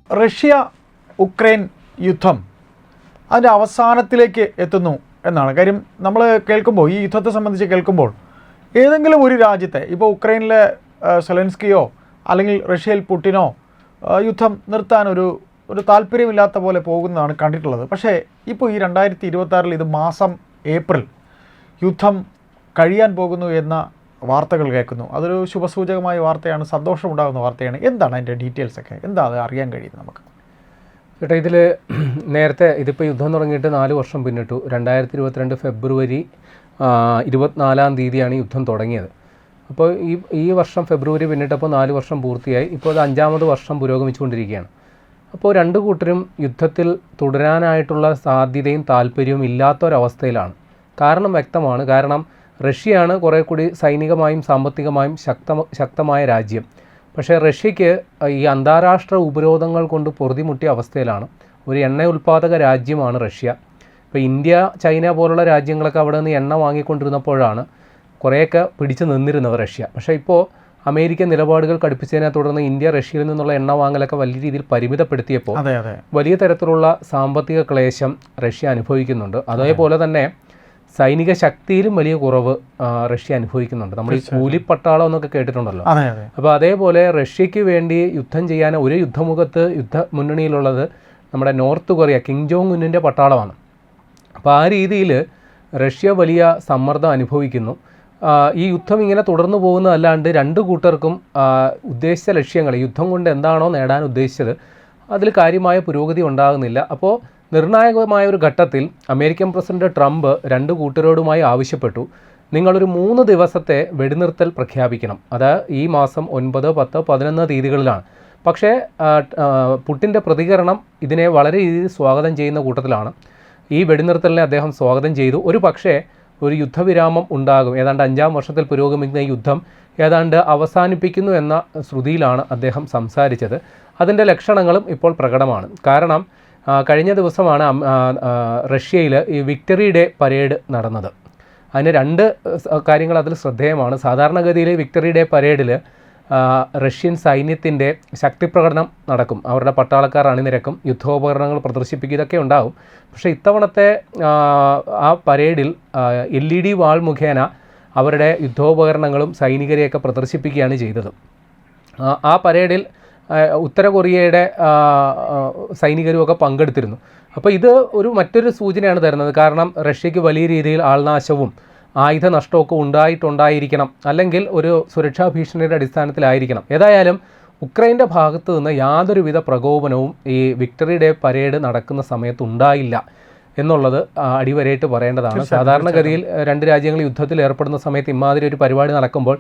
Russia Ukraine യുദ്ധം അതിൻ്റെ അവസാനത്തിലേക്ക് എത്തുന്നു എന്നാണ് കാര്യം. നമ്മൾ കേൾക്കുമ്പോൾ ഈ യുദ്ധത്തെ സംബന്ധിച്ച് കേൾക്കുമ്പോൾ ഏതെങ്കിലും ഒരു രാജ്യത്തെ, ഇപ്പോൾ ഉക്രൈനിലെ സെലൻസ്കിയോ അല്ലെങ്കിൽ റഷ്യയിൽ പുടിനോ യുദ്ധം നിർത്താൻ ഒരു താല്പര്യമില്ലാത്ത പോലെ പോകുന്നതാണ് കണ്ടിട്ടുള്ളത്. പക്ഷേ ഇപ്പോൾ ഈ 2026 ഇത് മാസം ഏപ്രിൽ യുദ്ധം കഴിയാൻ പോകുന്നു എന്ന വാർത്തകൾ കേൾക്കുന്നു. അതൊരു ശുഭസൂചകമായ വാർത്തയാണ്, സന്തോഷമുണ്ടാകുന്ന വാർത്തയാണ്. എന്താണ് അതിൻ്റെ ഡീറ്റെയിൽസൊക്കെ, എന്താ അത് അറിയാൻ കഴിയുന്നത് നമുക്ക്? ചേട്ടാ, ഇതിൽ നേരത്തെ ഇതിപ്പോൾ യുദ്ധം തുടങ്ങിയിട്ട് 4 വർഷം പിന്നിട്ടു. 2022 ഫെബ്രുവരി 24 തീയതിയാണ് യുദ്ധം തുടങ്ങിയത്. അപ്പോൾ ഈ വർഷം ഫെബ്രുവരി പിന്നിട്ടപ്പോൾ 4 വർഷം പൂർത്തിയായി. ഇപ്പോൾ അത് 5ാമത് വർഷം പുരോഗമിച്ചുകൊണ്ടിരിക്കുകയാണ്. അപ്പോൾ രണ്ട് കൂട്ടരും യുദ്ധത്തിൽ തുടരാനായിട്ടുള്ള സാധ്യതയും താല്പര്യവും ഇല്ലാത്തൊരവസ്ഥയിലാണ്. കാരണം വ്യക്തമാണ്. കാരണം റഷ്യയാണ് കുറേ കൂടി സൈനികമായും സാമ്പത്തികമായും ശക്തമായ രാജ്യം. പക്ഷേ റഷ്യയ്ക്ക് ഈ അന്താരാഷ്ട്ര ഉപരോധങ്ങൾ കൊണ്ട് പൊറുതിമുട്ടിയ അവസ്ഥയിലാണ്. ഒരു എണ്ണ ഉൽപ്പാദക രാജ്യമാണ് റഷ്യ. ഇപ്പോൾ ഇന്ത്യ, ചൈന പോലുള്ള രാജ്യങ്ങളൊക്കെ അവിടെ നിന്ന് എണ്ണ വാങ്ങിക്കൊണ്ടിരുന്നപ്പോഴാണ് കുറേയൊക്കെ പിടിച്ചു നിന്നിരുന്നത് റഷ്യ. പക്ഷേ ഇപ്പോൾ അമേരിക്കൻ നിലപാടുകൾ കടുപ്പിച്ചതിനെ തുടർന്ന് ഇന്ത്യ റഷ്യയിൽ നിന്നുള്ള എണ്ണ വാങ്ങലൊക്കെ വലിയ രീതിയിൽ പരിമിതപ്പെടുത്തിയപ്പോൾ വലിയ തരത്തിലുള്ള സാമ്പത്തിക ക്ലേശം റഷ്യ അനുഭവിക്കുന്നുണ്ട്. അതേപോലെ തന്നെ സൈനിക ശക്തിയിലും വലിയ കുറവ് റഷ്യ അനുഭവിക്കുന്നുണ്ട്. നമ്മൾ ഈ കൂലിപ്പട്ടാളം എന്നൊക്കെ കേട്ടിട്ടുണ്ടല്ലോ. അപ്പോൾ അതേപോലെ റഷ്യയ്ക്ക് വേണ്ടി യുദ്ധം ചെയ്യാൻ ഒരു യുദ്ധമുഖത്ത് മുന്നണിയിലുള്ളത് നമ്മുടെ നോർത്ത് കൊറിയ, കിം ജോങ് ഉന്നിൻ്റെ പട്ടാളമാണ്. അപ്പോൾ ആ രീതിയിൽ റഷ്യ വലിയ സമ്മർദ്ദം അനുഭവിക്കുന്നു. ഈ യുദ്ധം ഇങ്ങനെ തുടർന്നു പോകുന്നതല്ലാണ്ട് രണ്ട് കൂട്ടർക്കും ഉദ്ദേശിച്ച ലക്ഷ്യങ്ങൾ, യുദ്ധം കൊണ്ട് എന്താണോ നേടാൻ ഉദ്ദേശിച്ചത് അതിൽ കാര്യമായ പുരോഗതി ഉണ്ടാകുന്നില്ല. അപ്പോൾ നിർണായകമായ ഒരു ഘട്ടത്തിൽ അമേരിക്കൻ പ്രസിഡന്റ് ട്രംപ് രണ്ട് കൂട്ടരോടുമായി ആവശ്യപ്പെട്ടു, നിങ്ങളൊരു 3 ദിവസത്തെ വെടിനിർത്തൽ പ്രഖ്യാപിക്കണം. അത് ഈ മാസം 9, 10, 11 തീയതികളിലാണ്. പക്ഷേ പുടിൻ്റെ പ്രതികരണം ഇതിനെ വളരെ രീതിയിൽ സ്വാഗതം ചെയ്യുന്ന കൂട്ടത്തിലാണ്. ഈ വെടിനിർത്തലിനെ അദ്ദേഹം സ്വാഗതം ചെയ്തു. ഒരു യുദ്ധവിരാമം ഉണ്ടാകും, ഏതാണ്ട് 5ാം വർഷത്തിൽ പുരോഗമിക്കുന്ന ഈ യുദ്ധം ഏതാണ്ട് അവസാനിപ്പിക്കുന്നു എന്ന ശ്രുതിയിലാണ് അദ്ദേഹം സംസാരിച്ചത്. അതിൻ്റെ ലക്ഷണങ്ങളും ഇപ്പോൾ പ്രകടമാണ്. കാരണം കഴിഞ്ഞ ദിവസമാണ് റഷ്യയിൽ ഈ വിക്ടറി ഡേ പരേഡ് നടന്നത്. അതിന് 2 കാര്യങ്ങൾ അതിൽ ശ്രദ്ധേയമാണ്. സാധാരണഗതിയിൽ വിക്ടറി ഡേ പരേഡിൽ റഷ്യൻ സൈന്യത്തിൻ്റെ ശക്തിപ്രകടനം നടക്കും, അവരുടെ പട്ടാളക്കാർ അണിനിരക്കും, യുദ്ധോപകരണങ്ങൾ പ്രദർശിപ്പിക്കുക, ഇതൊക്കെ ഉണ്ടാകും. പക്ഷേ ഇത്തവണത്തെ ആ പരേഡിൽ LED വാൾ മുഖേന അവരുടെ യുദ്ധോപകരണങ്ങളും സൈനികരെയൊക്കെ പ്രദർശിപ്പിക്കുകയാണ് ചെയ്തത്. ആ പരേഡിൽ ഉത്തര കൊറിയയുടെ സൈനികരുമൊക്കെ പങ്കെടുത്തിരുന്നു. അപ്പോൾ ഇത് മറ്റൊരു സൂചനയാണ് തരുന്നത്. കാരണം റഷ്യയ്ക്ക് വലിയ രീതിയിൽ ആൾനാശവും ആയുധ നഷ്ടമൊക്കെ ഉണ്ടായിരിക്കണം, അല്ലെങ്കിൽ ഒരു സുരക്ഷാ ഭീഷണിയുടെ അടിസ്ഥാനത്തിലായിരിക്കണം. ഏതായാലും ഉക്രൈൻ്റെ ഭാഗത്തു നിന്ന് യാതൊരുവിധ പ്രകോപനവും ഈ വിക്ടറി ഡേ പരേഡ് നടക്കുന്ന സമയത്ത് ഉണ്ടായില്ല എന്നുള്ളത് അടിവരയിട്ട് പറയേണ്ടതാണ്. സാധാരണഗതിയിൽ 2 രാജ്യങ്ങൾ യുദ്ധത്തിൽ ഏർപ്പെടുന്ന സമയത്ത് ഇമാതിരി ഒരു പരിപാടി നടക്കുമ്പോൾ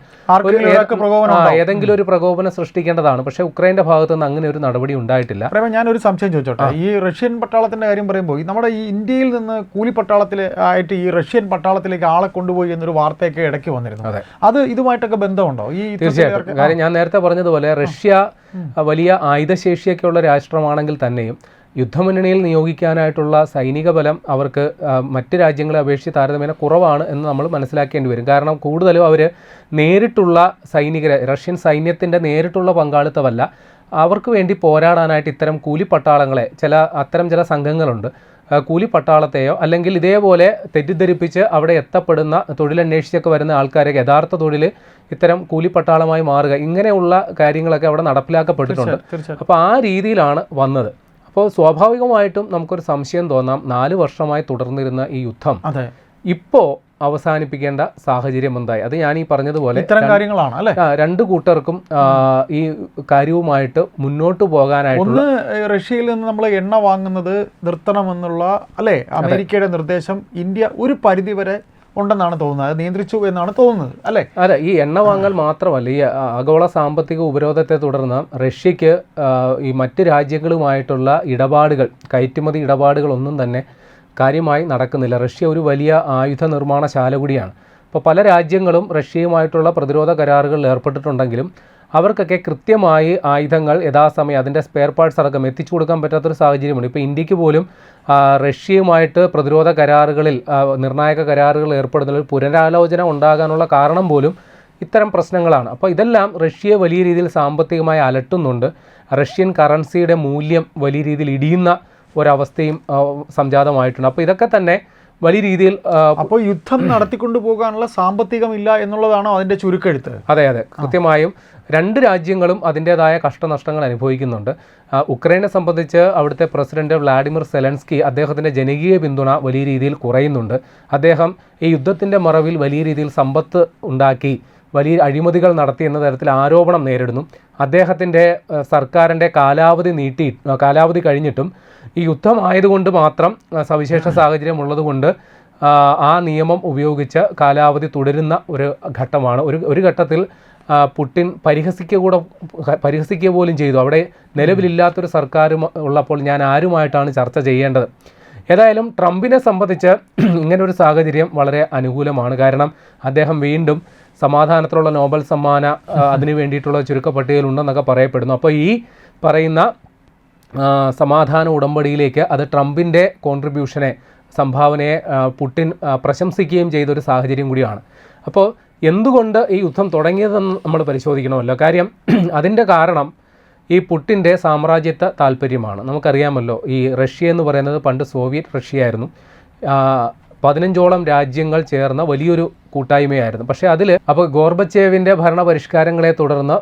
ഏതെങ്കിലും ഒരു പ്രകോപനം സൃഷ്ടിക്കേണ്ടതാണ്. പക്ഷേ ഉക്രൈൻ്റെ ഭാഗത്തു നിന്ന് അങ്ങനെ ഒരു നടപടി ഉണ്ടായിട്ടില്ല. ഞാനൊരു സംശയം ചോദിച്ചോട്ടെ, ഈ റഷ്യൻ പട്ടാളത്തിൻ്റെ കാര്യം പറയുമ്പോൾ നമ്മുടെ ഈ ഇന്ത്യയിൽ നിന്ന് കൂലി പട്ടാളത്തിൽ ആയിട്ട് ഈ റഷ്യൻ പട്ടാളത്തിലേക്ക് ആളെ കൊണ്ടുപോയി എന്നൊരു വാർത്തയൊക്കെ ഇടയ്ക്ക് വന്നിരുന്നു. അത് ഇതുമായിട്ടൊക്കെ ബന്ധമുണ്ടോ? തീർച്ചയായിട്ടും. കാര്യം ഞാൻ നേരത്തെ പറഞ്ഞതുപോലെ റഷ്യ വലിയ ആയുധശേഷിയൊക്കെയുള്ള രാഷ്ട്രമാണെങ്കിൽ തന്നെയും യുദ്ധമുന്നണിയിൽ നിയോഗിക്കാനായിട്ടുള്ള സൈനിക ബലം അവർക്ക് മറ്റ് രാജ്യങ്ങളെ അപേക്ഷിച്ച് താരതമ്യേന കുറവാണ് എന്ന് നമ്മൾ മനസ്സിലാക്കേണ്ടി വരും. കാരണം കൂടുതലും അവർ നേരിട്ടുള്ള റഷ്യൻ സൈന്യത്തിൻ്റെ നേരിട്ടുള്ള പങ്കാളിത്തമല്ല, അവർക്ക് വേണ്ടി പോരാടാനായിട്ട് ഇത്തരം കൂലിപ്പട്ടാളങ്ങളെ അത്തരം ചില സംഘങ്ങളുണ്ട്. കൂലിപ്പട്ടാളത്തെയോ അല്ലെങ്കിൽ ഇതേപോലെ തെറ്റിദ്ധരിപ്പിച്ച് അവിടെ എത്തപ്പെടുന്ന തൊഴിലന്വേഷിച്ചൊക്കെ വരുന്ന ആൾക്കാരെ യഥാർത്ഥ തൊഴിൽ ഇത്തരം കൂലിപ്പട്ടാളമായി മാറുക, ഇങ്ങനെയുള്ള കാര്യങ്ങളൊക്കെ അവിടെ നടപ്പിലാക്കപ്പെട്ടിട്ടുണ്ട്. അപ്പോൾ ആ രീതിയിലാണ് വന്നത്. അപ്പോൾ സ്വാഭാവികമായിട്ടും നമുക്കൊരു സംശയം തോന്നാം, 4 വർഷമായി തുടർന്നിരുന്ന ഈ യുദ്ധം ഇപ്പോൾ അവസാനിപ്പിക്കേണ്ട സാഹചര്യം എന്തായി? അത് ഞാൻ ഈ പറഞ്ഞതുപോലെ രണ്ട് കൂട്ടർക്കും ഈ കാര്യവുമായിട്ട് മുന്നോട്ട് പോകാനായിട്ട് റഷ്യയിൽ നിന്ന് നമ്മൾ എണ്ണ വാങ്ങുന്നത് നിർത്തണമെന്നുള്ള അമേരിക്കയുടെ നിർദ്ദേശം ഇന്ത്യ ഒരു പരിധിവരെ ഉണ്ടെന്നാണ് തോന്നുന്നത്, അത് നിയന്ത്രിച്ചു എന്നാണ് തോന്നുന്നത്, അല്ലേ? അതെ, ഈ എണ്ണ വാങ്ങൽ മാത്രമല്ല, ഈ ആഗോള സാമ്പത്തിക ഉപരോധത്തെ തുടർന്ന് റഷ്യക്ക് ഈ മറ്റ് രാജ്യങ്ങളുമായിട്ടുള്ള ഇടപാടുകൾ, കയറ്റുമതി ഇടപാടുകളൊന്നും തന്നെ കാര്യമായി നടക്കുന്നില്ല. റഷ്യ ഒരു വലിയ ആയുധ നിർമ്മാണശാല കൂടിയാണ്. അപ്പോൾ പല രാജ്യങ്ങളും റഷ്യയുമായിട്ടുള്ള പ്രതിരോധ കരാറുകളിൽ ഏർപ്പെട്ടിട്ടുണ്ടെങ്കിലും അവർക്കൊക്കെ കൃത്യമായി ആയുധങ്ങൾ യഥാസമയം അതിൻ്റെ സ്പെയർ പാർട്സ് അടക്കം എത്തിച്ചു കൊടുക്കാൻ പറ്റാത്തൊരു സാഹചര്യമുണ്ട്. ഇപ്പോൾ ഇന്ത്യക്ക് പോലും റഷ്യയുമായിട്ട് പ്രതിരോധ കരാറുകളിൽ നിർണായക കരാറുകൾ ഏർപ്പെടുന്നതിൽ പുനരാലോചന ഉണ്ടാകാനുള്ള കാരണം പോലും ഇത്തരം പ്രശ്നങ്ങളാണ്. അപ്പോൾ ഇതെല്ലാം റഷ്യയെ വലിയ രീതിയിൽ സാമ്പത്തികമായി അലട്ടുന്നുണ്ട്. റഷ്യൻ കറൻസിയുടെ മൂല്യം വലിയ രീതിയിൽ ഇടിയുന്ന ഒരവസ്ഥയും സംജാതമായിട്ടുണ്ട്. അപ്പോൾ ഇതൊക്കെ തന്നെ വലിയ രീതിയിൽ അപ്പോൾ യുദ്ധം നടത്തിക്കൊണ്ടു പോകാനുള്ള സാമ്പത്തികമില്ല എന്നുള്ളതാണോ അതിൻ്റെ ചുരുക്കെഴുത്ത്? അതെ, കൃത്യമായും രണ്ട് രാജ്യങ്ങളും അതിൻ്റേതായ കഷ്ടനഷ്ടങ്ങൾ അനുഭവിക്കുന്നുണ്ട്. ഉക്രൈനെ സംബന്ധിച്ച് അവിടുത്തെ പ്രസിഡന്റ് വ്ളാഡിമിർ സെലൻസ്കി അദ്ദേഹത്തിൻ്റെ ജനകീയ പിന്തുണ വലിയ രീതിയിൽ കുറയുന്നുണ്ട്. അദ്ദേഹം ഈ യുദ്ധത്തിൻ്റെ മറവിൽ വലിയ രീതിയിൽ സമ്പത്ത് ഉണ്ടാക്കി വലിയ അഴിമതികൾ നടത്തി എന്ന തരത്തിൽ ആരോപണം നേരിടുന്നു. അദ്ദേഹത്തിൻ്റെ സർക്കാരിൻ്റെ കാലാവധി കഴിഞ്ഞിട്ടും ഈ യുദ്ധം ആയതുകൊണ്ട് മാത്രം സവിശേഷ സാഹചര്യം ഉള്ളതുകൊണ്ട് ആ നിയമം ഉപയോഗിച്ച് കാലാവധി തുടരുന്ന ഒരു ഘട്ടമാണ്. ഒരു ഘട്ടത്തിൽ പുടിൻ പരിഹസിക്കുക പോലും ചെയ്തു. അവിടെ നിലവിലില്ലാത്തൊരു സർക്കാർ ഉള്ളപ്പോൾ ഞാൻ ആരുമായിട്ടാണ് ചർച്ച ചെയ്യേണ്ടത്? ഏതായാലും ട്രംപിനെ സംബന്ധിച്ച് ഇങ്ങനൊരു സാഹചര്യം വളരെ അനുകൂലമാണ്. കാരണം അദ്ദേഹം വീണ്ടും സമാധാനത്തിലുള്ള നോബൽ സമ്മാന അതിനു വേണ്ടിയിട്ടുള്ള ചുരുക്കപ്പട്ടികയിലുണ്ടെന്നൊക്കെ പറയപ്പെടുന്നു. അപ്പോൾ ഈ പറയുന്ന സമാധാന ഉടമ്പടിയിലേക്ക് അത് ട്രംപിൻ്റെ സംഭാവനയെ പുടിൻ പ്രശംസിക്കുകയും ചെയ്തൊരു സാഹചര്യം കൂടിയാണ്. അപ്പോൾ എന്തുകൊണ്ട് ഈ യുദ്ധം തുടങ്ങിയതെന്ന് നമ്മൾ പരിശോധിക്കണമല്ലോ. കാര്യം അതിൻ്റെ കാരണം ഈ പുടിൻ്റെ സാമ്രാജ്യത്വ താല്പര്യമാണ്. നമുക്കറിയാമല്ലോ, ഈ റഷ്യ എന്ന് പറയുന്നത് പണ്ട് സോവിയറ്റ് റഷ്യയായിരുന്നു. 15ഓളം രാജ്യങ്ങൾ ചേർന്ന വലിയൊരു കൂട്ടായ്മയായിരുന്നു. പക്ഷേ അതിൽ അപ്പോൾ ഗോർബച്ചേവിൻ്റെ ഭരണപരിഷ്കാരങ്ങളെ തുടർന്ന്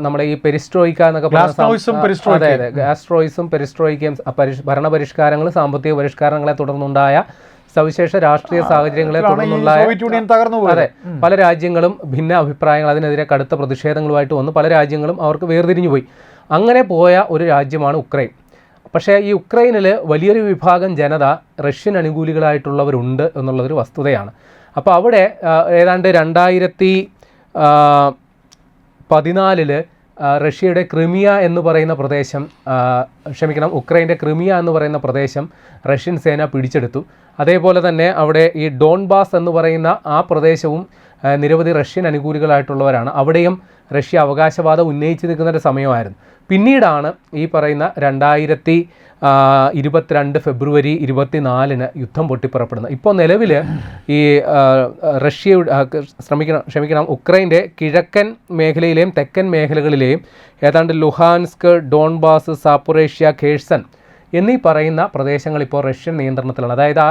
നമ്മുടെ ഈ പെരിസ്ട്രോയിക്ക എന്നൊക്കെ പറയുന്നത്, ഗാസ്ട്രോയിസും പെരിസ്ട്രോയിക്കയും ഭരണപരിഷ്കാരങ്ങളും സാമ്പത്തിക പരിഷ്കാരങ്ങളെ തുടർന്നുണ്ടായ സവിശേഷ രാഷ്ട്രീയ സാഹചര്യങ്ങളെ തുടർന്നുണ്ടായ പല രാജ്യങ്ങളും ഭിന്ന അഭിപ്രായങ്ങൾ, അതിനെതിരെ കടുത്ത പ്രതിഷേധങ്ങളുമായിട്ട് വന്ന് പല രാജ്യങ്ങളും അവർക്ക് വേർതിരിഞ്ഞു പോയി. അങ്ങനെ പോയ ഒരു രാജ്യമാണ് ഉക്രൈൻ. പക്ഷേ ഈ ഉക്രൈനിൽ വലിയൊരു വിഭാഗം ജനത റഷ്യൻ അനുകൂലികളായിട്ടുള്ളവരുണ്ട് എന്നുള്ളതൊരു വസ്തുതയാണ്. അപ്പോൾ അവിടെ ഏതാണ്ട് 2014 റഷ്യയുടെ ക്രിമിയ എന്ന് പറയുന്ന പ്രദേശം ഉക്രൈൻ്റെ ക്രിമിയ എന്ന് പറയുന്ന പ്രദേശം റഷ്യൻ സേന പിടിച്ചെടുത്തു. അതേപോലെ തന്നെ അവിടെ ഈ ഡോൺബാസ് എന്ന് പറയുന്ന ആ പ്രദേശവും നിരവധി റഷ്യൻ അനുകൂലികളായിട്ടുള്ളവരാണ്. അവിടെയും റഷ്യ അവകാശവാദം ഉന്നയിച്ച് നിൽക്കുന്ന ഒരു സമയമായിരുന്നു. പിന്നീടാണ് ഈ പറയുന്ന 2022 ഫെബ്രുവരി 24 യുദ്ധം പൊട്ടിപ്പുറപ്പെടുന്നത്. ഇപ്പോൾ നിലവിൽ ഈ ഉക്രൈൻ്റെ കിഴക്കൻ മേഖലയിലെയും തെക്കൻ മേഖലകളിലെയും ഏതാണ്ട് ലുഹാൻസ്ക്, ഡോൺബാസ്, സാപ്പറേഷ്യ, ഖേഴ്സൺ എന്നീ പറയുന്ന പ്രദേശങ്ങൾ ഇപ്പോൾ റഷ്യൻ നിയന്ത്രണത്തിലാണ്. അതായത് ആ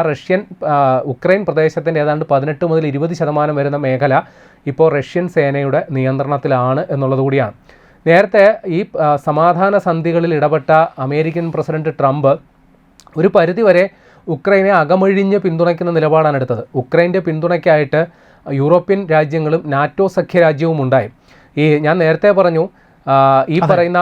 ഉക്രൈൻ പ്രദേശത്തിൻ്റെ ഏതാണ്ട് 18 മുതൽ 20% വരുന്ന മേഖല ഇപ്പോൾ റഷ്യൻ സേനയുടെ നിയന്ത്രണത്തിലാണ് എന്നുള്ളതുകൂടിയാണ്. നേരത്തെ ഈ സമാധാന സന്ധികളിൽ ഇടപെട്ട അമേരിക്കൻ പ്രസിഡന്റ് ട്രംപ് ഒരു പരിധിവരെ ഉക്രൈനെ അകമഴിഞ്ഞ് പിന്തുണയ്ക്കുന്ന നിലപാടാണ് എടുത്തത്. ഉക്രൈൻ്റെ പിന്തുണയ്ക്കായിട്ട് യൂറോപ്യൻ രാജ്യങ്ങളും നാറ്റോ സഖ്യരാജ്യവും ഉണ്ടായി. ഞാൻ നേരത്തെ പറഞ്ഞു, ഈ പറയുന്ന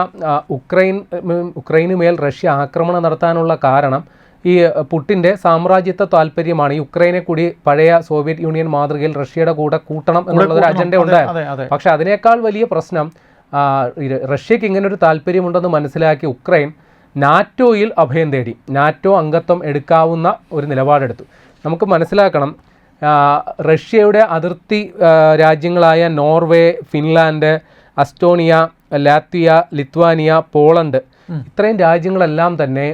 ഉക്രൈന് മേൽ റഷ്യ ആക്രമണം നടത്താനുള്ള കാരണം ഈ പുടിൻ്റെ സാമ്രാജ്യത്വ താല്പര്യമാണ്. ഈ ഉക്രൈനെ കൂടി പഴയ സോവിയറ്റ് യൂണിയൻ മാതൃകയിൽ റഷ്യയുടെ കൂടെ കൂട്ടണം എന്നുള്ളൊരു അജണ്ട ഉണ്ടായിരുന്നു. പക്ഷേ അതിനേക്കാൾ വലിയ പ്രശ്നം റഷ്യക്ക് ഇങ്ങനൊരു താല്പര്യമുണ്ടെന്ന് മനസ്സിലാക്കി ഉക്രൈൻ നാറ്റോയിൽ അഭയം തേടി നാറ്റോ അംഗത്വം എടുക്കാവുന്ന ഒരു നിലപാടെടുത്തു. നമുക്ക് മനസ്സിലാക്കണം, റഷ്യയുടെ അതിർത്തി രാജ്യങ്ങളായ Norway, Finland, Estonia, Latvia, Lithuania, Poland ഇത്രയും രാജ്യങ്ങളെല്ലാം തന്നെ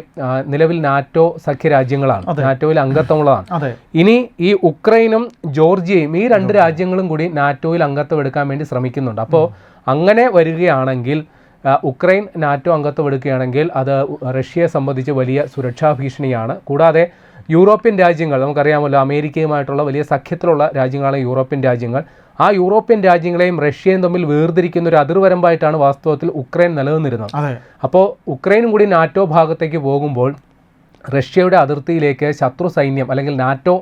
നിലവിൽ നാറ്റോ സഖ്യരാജ്യങ്ങളാണ്, നാറ്റോയിൽ അംഗത്വമുള്ളതാണ്. ഇനി ഈ ഉക്രൈനും ജോർജിയയും ഈ 2 രാജ്യങ്ങളും കൂടി നാറ്റോയിൽ അംഗത്വം എടുക്കാൻ വേണ്ടി ശ്രമിക്കുന്നുണ്ട്. അപ്പോൾ അങ്ങനെ വരികയാണെങ്കിൽ, ഉക്രൈൻ നാറ്റോ അംഗത്വം എടുക്കുകയാണെങ്കിൽ അത് റഷ്യയെ സംബന്ധിച്ച് വലിയ സുരക്ഷാ ഭീഷണിയാണ്. കൂടാതെ യൂറോപ്യൻ രാജ്യങ്ങൾ, നമുക്കറിയാമല്ലോ അമേരിക്കയുമായിട്ടുള്ള വലിയ സഖ്യത്തിലുള്ള രാജ്യങ്ങളാണ് യൂറോപ്യൻ രാജ്യങ്ങൾ. ആ യൂറോപ്യൻ രാജ്യങ്ങളെയും റഷ്യയും തമ്മിൽ വേർതിരിക്കുന്ന ഒരു അതിർവരമ്പായിട്ടാണ് വാസ്തവത്തിൽ ഉക്രൈൻ നിലനിന്നിരുന്നത്. അപ്പോൾ ഉക്രൈനും കൂടി നാറ്റോ ഭാഗത്തേക്ക് പോകുമ്പോൾ റഷ്യയുടെ അതിർത്തിയിലേക്ക് ശത്രു സൈന്യം അല്ലെങ്കിൽ നാറ്റോ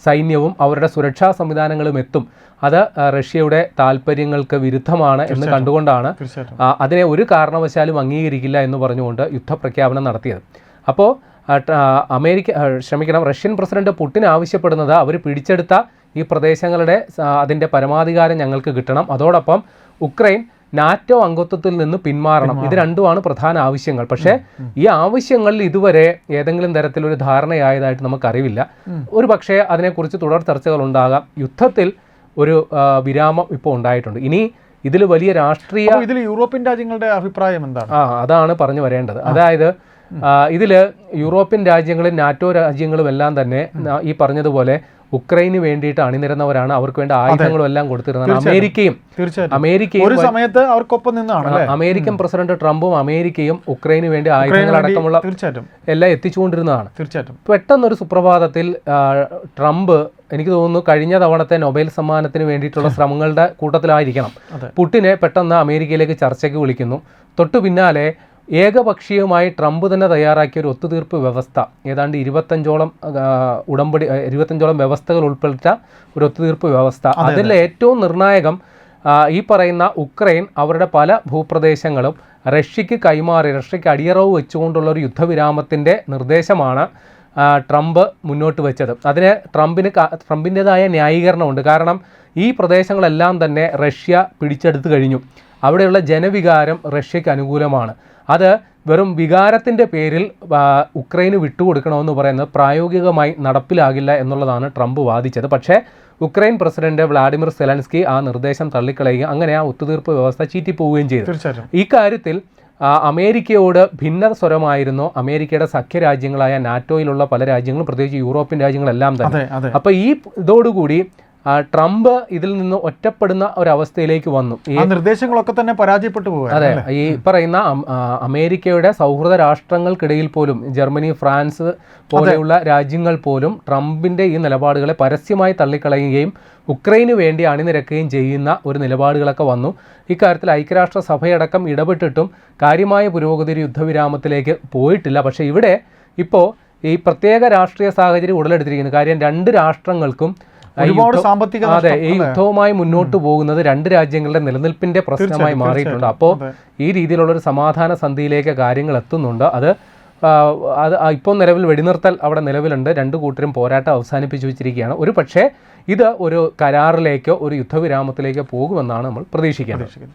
സൈന്യവും അവരുടെ സുരക്ഷാ സംവിധാനങ്ങളും എത്തും. അത് റഷ്യയുടെ താല്പര്യങ്ങൾക്ക് വിരുദ്ധമാണ് എന്ന് കണ്ടുകൊണ്ടാണ് അതിനെ ഒരു കാരണവശാലും അംഗീകരിക്കില്ല എന്ന് പറഞ്ഞുകൊണ്ട് യുദ്ധപ്രഖ്യാപനം നടത്തിയത്. അപ്പോൾ റഷ്യൻ പ്രസിഡന്റ് പുടിൻ ആവശ്യപ്പെടുന്നത് അവർ പിടിച്ചെടുത്ത ഈ പ്രദേശങ്ങളുടെ അതിൻ്റെ പരമാധികാരം ഞങ്ങൾക്ക് കിട്ടണം, അതോടൊപ്പം ഉക്രൈൻ നാറ്റോ അംഗത്വത്തിൽ നിന്ന് പിന്മാറണം. ഇത് രണ്ടുമാണ് പ്രധാന ആവശ്യങ്ങൾ. പക്ഷേ ഈ ആവശ്യങ്ങളിൽ ഇതുവരെ ഏതെങ്കിലും തരത്തിലൊരു ധാരണയായതായിട്ട് നമുക്കറിവില്ല. ഒരു പക്ഷേ അതിനെക്കുറിച്ച് തുടർ ചർച്ചകൾ ഉണ്ടാകാം. യുദ്ധത്തിൽ ഒരു വിരാമം ഇപ്പോൾ ഉണ്ടായിട്ടുണ്ട്. ഇനി ഇതിൽ വലിയ രാഷ്ട്രീയ യൂറോപ്യൻ രാജ്യങ്ങളുടെ അഭിപ്രായം എന്താണ്? അതാണ് പറഞ്ഞു വരേണ്ടത്. അതായത് ഇതിൽ യൂറോപ്യൻ രാജ്യങ്ങളും നാറ്റോ രാജ്യങ്ങളും എല്ലാം തന്നെ ഈ പറഞ്ഞതുപോലെ ഉക്രൈന് വേണ്ടിയിട്ട് അണിനിരന്നവരാണ്, അവർക്ക് വേണ്ട ആയുധങ്ങളും എല്ലാം കൊടുത്തിരുന്നത്. തീർച്ചയായിട്ടും ഒരു സമയത്ത് അവർക്കൊപ്പം നിന്നാണ് അമേരിക്കൻ പ്രസിഡന്റ് ട്രംപും അമേരിക്കയും ഉക്രൈന് വേണ്ടി ആയുധങ്ങൾ അടക്കമുള്ള എല്ലാം എത്തിച്ചുകൊണ്ടിരുന്നതാണ്. തീർച്ചയായിട്ടും പെട്ടെന്നൊരു സുപ്രഭാതത്തിൽ ട്രംപ്, എനിക്ക് തോന്നുന്നു കഴിഞ്ഞ തവണത്തെ നൊബേൽ സമ്മാനത്തിന് വേണ്ടിയിട്ടുള്ള ശ്രമങ്ങളുടെ കൂട്ടത്തിലായിരിക്കണം, പുടിനെ പെട്ടെന്ന് അമേരിക്കയിലേക്ക് ചർച്ചയ്ക്ക് വിളിക്കുന്നു. തൊട്ടു പിന്നാലെ ഏകപക്ഷീയമായി ട്രംപ് തന്നെ തയ്യാറാക്കിയ ഒരു ഒത്തുതീർപ്പ് വ്യവസ്ഥ, ഏതാണ്ട് 25ഓളം വ്യവസ്ഥകൾ ഉൾപ്പെട്ട ഒരു ഒത്തുതീർപ്പ് വ്യവസ്ഥ. അതിൽ ഏറ്റവും നിർണായകം ഈ പറയുന്ന ഉക്രൈൻ അവരുടെ പല ഭൂപ്രദേശങ്ങളും റഷ്യക്ക് കൈമാറി, റഷ്യക്ക് അടിയറവ് വെച്ചുകൊണ്ടുള്ള ഒരു യുദ്ധവിരാമത്തിൻ്റെ നിർദ്ദേശമാണ് ട്രംപ് മുന്നോട്ട് വെച്ചത്. അതിന് ട്രംപിൻ്റെതായ ന്യായീകരണമുണ്ട്. കാരണം ഈ പ്രദേശങ്ങളെല്ലാം തന്നെ റഷ്യ പിടിച്ചെടുത്തു കഴിഞ്ഞു. അവിടെയുള്ള ജനവികാരം റഷ്യക്ക് അനുകൂലമാണ്. അത് വെറും വികാരത്തിൻ്റെ പേരിൽ ഉക്രൈന് വിട്ടുകൊടുക്കണമെന്ന് പറയുന്നത് പ്രായോഗികമായി നടപ്പിലാകില്ല എന്നുള്ളതാണ് ട്രംപ് വാദിച്ചത്. പക്ഷേ ഉക്രൈൻ പ്രസിഡന്റ് വ്ളാഡിമിർ സെലൻസ്കി ആ നിർദ്ദേശം തള്ളിക്കളയുകയും അങ്ങനെ ആ ഒത്തുതീർപ്പ് വ്യവസ്ഥ ചീറ്റിപ്പോവുകയും ചെയ്തു. ഈ കാര്യത്തിൽ അമേരിക്കയോട് ഭിന്ന സ്വരമായിരുന്നു അമേരിക്കയുടെ സഖ്യരാജ്യങ്ങളായ നാറ്റോയിലുള്ള പല രാജ്യങ്ങളും, പ്രത്യേകിച്ച് യൂറോപ്യൻ രാജ്യങ്ങളെല്ലാം തന്നെ. അപ്പോൾ ഈ ഇതോടുകൂടി ട്രംപ് ഇതിൽ നിന്ന് ഒറ്റപ്പെടുന്ന ഒരവസ്ഥയിലേക്ക് വന്നു. ഈ നിർദ്ദേശങ്ങളൊക്കെ തന്നെ പരാജയപ്പെട്ടു പോകും. അതെ, ഈ പറയുന്ന അമേരിക്കയുടെ സൗഹൃദ രാഷ്ട്രങ്ങൾക്കിടയിൽ പോലും, ജർമ്മനി, ഫ്രാൻസ് പോലെയുള്ള രാജ്യങ്ങൾ പോലും ട്രംപിൻ്റെ ഈ നിലപാടുകളെ പരസ്യമായി തള്ളിക്കളയുകയും ഉക്രൈന് വേണ്ടി അണിനിരക്കുകയും ചെയ്യുന്ന ഒരു നിലപാടുകളൊക്കെ വന്നു. ഇക്കാര്യത്തിൽ ഐക്യരാഷ്ട്രസഭയടക്കം ഇടപെട്ടിട്ടും കാര്യമായ പുരോഗതി യുദ്ധവിരാമത്തിലേക്ക് പോയിട്ടില്ല. പക്ഷേ ഇവിടെ ഇപ്പോൾ ഈ പ്രത്യേക രാഷ്ട്രീയ സാഹചര്യം ഉടലെടുത്തിരിക്കുന്നു. കാര്യം രണ്ട് രാഷ്ട്രങ്ങൾക്കും അതെ, ഈ യുദ്ധവുമായി മുന്നോട്ട് പോകുന്നത് രണ്ട് രാജ്യങ്ങളുടെ നിലനിൽപ്പിന്റെ പ്രശ്നമായി മാറിയിട്ടുണ്ട്. അപ്പോൾ ഈ രീതിയിലുള്ളൊരു സമാധാന സന്ധിയിലേക്ക് കാര്യങ്ങൾ എത്തുന്നുണ്ട്. അത് ഇപ്പോൾ നിലവിൽ വെടിനിർത്തൽ അവിടെ നിലവിലുണ്ട്. രണ്ടു കൂട്ടരും പോരാട്ടം അവസാനിപ്പിച്ചു വെച്ചിരിക്കുകയാണ്. ഒരു പക്ഷേ ഇത് ഒരു കരാറിലേക്കോ ഒരു യുദ്ധവിരാമത്തിലേക്കോ പോകുമെന്നാണ് നമ്മൾ പ്രതീക്ഷിക്കുന്നത്.